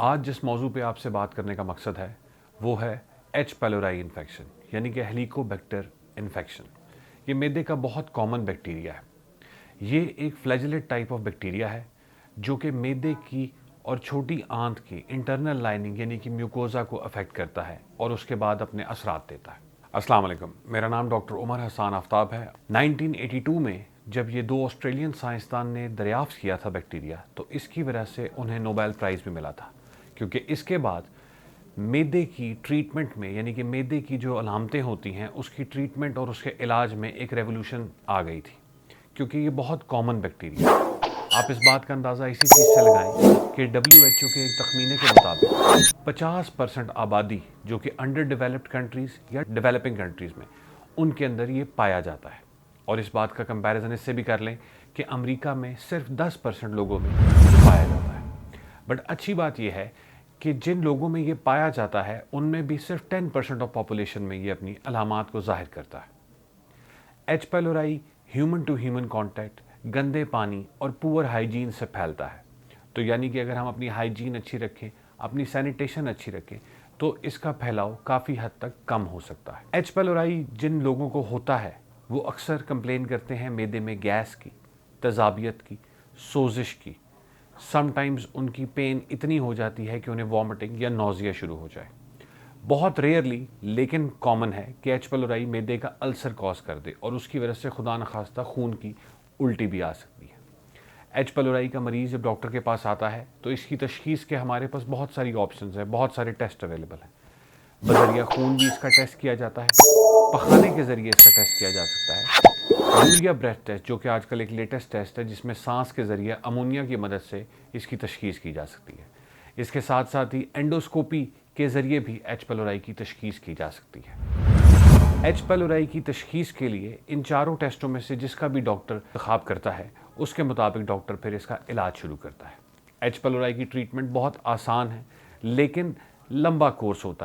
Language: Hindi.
आज जिस मौजू पे आपसे बात करने का मकसद है वो है एच पैलोराई इन्फेक्शन यानी कि हेलिकोबैक्टर इन्फेक्शन। ये मैदे का बहुत कॉमन बैक्टीरिया है। ये एक फ्लैजेलेट टाइप ऑफ बैक्टीरिया है जो कि मैदे की और छोटी आंत की इंटरनल लाइनिंग यानी कि म्यूकोजा को अफेक्ट करता है और उसके बाद अपने असरात देता है। अस्सलाम वालेकुम, मेरा नाम डॉक्टर उमर हसन आफ्ताब है। 1982 में जब ये दो ऑस्ट्रेलियन साइंसदान ने दरियाफ्त किया था बैक्टीरिया, तो इसकी वजह से उन्हें नोबेल प्राइज़ भी मिला था, क्योंकि इसके बाद मैदे की ट्रीटमेंट में यानी कि मैदे की जो अलामतें होती हैं उसकी ट्रीटमेंट और उसके इलाज में एक रेवोल्यूशन आ गई थी, क्योंकि ये बहुत कॉमन बैक्टीरिया है। आप इस बात का अंदाज़ा इसी चीज़ से लगाएं कि WHO के एक तखमीने के मुताबिक 50% आबादी जो कि अंडर डेवलप्ड कंट्रीज़ या डेवलपिंग कंट्रीज़ में उनके अंदर ये पाया जाता है। और इस बात का कंपैरिजन इससे भी कर लें कि अमेरिका में सिर्फ 10% लोगों में ये पाया जाता है। बट अच्छी बात यह है कि जिन लोगों में ये पाया जाता है उनमें भी सिर्फ 10% ऑफ पॉपुलेशन में ये अपनी अलामात को जाहिर करता है। H pylori human to human contact, गंदे पानी और पुअर हाइजीन से फैलता है। तो यानी कि अगर हम अपनी हाइजीन अच्छी रखें, अपनी सैनिटेशन अच्छी रखें, तो इसका फैलाव काफ़ी हद तक कम हो सकता है। एच पैलोराई जिन लोगों को होता है वो अक्सर कंप्लेन करते हैं मैदे में गैस की, तेज़ाबियत की, सोजिश की। समटाइम्स उनकी पेन इतनी हो जाती है कि उन्हें वॉमिटिंग या नोज़िया शुरू हो जाए। बहुत रेयरली लेकिन कॉमन है कि एच पैलोराई मैदे का अल्सर कॉज कर दे और उसकी वजह से खुदा न खास्ता खून की उल्टी भी आ सकती है। एच पैलोराई का मरीज़ जब डॉक्टर के पास आता है तो इसकी तशखीस के हमारे पास बहुत सारी ऑप्शंस हैं, बहुत सारे टेस्ट अवेलेबल हैं। बजरिया खून भी इसका टेस्ट किया जाता है, पखाने के ज़रिए इसका टेस्ट किया जा सकता है। यूरिया ब्रेथ टेस्ट जो कि आजकल एक लेटेस्ट टेस्ट है जिसमें सांस के ज़रिए अमोनिया की मदद से इसकी तशखीस की जा सकती है। इसके साथ साथ ही एंडोस्कोपी के ज़रिए भी एच पैलोराई की तशखीस की जा सकती है। एच पैलोराई की तशखीस के लिए इन चारों टेस्टों में से जिसका भी डॉक्टर इंतखाब करता है उसके मुताबिक डॉक्टर फिर इसका इलाज शुरू करता है। एच पैलोराई की ट्रीटमेंट बहुत आसान है लेकिन लंबा कोर्स होता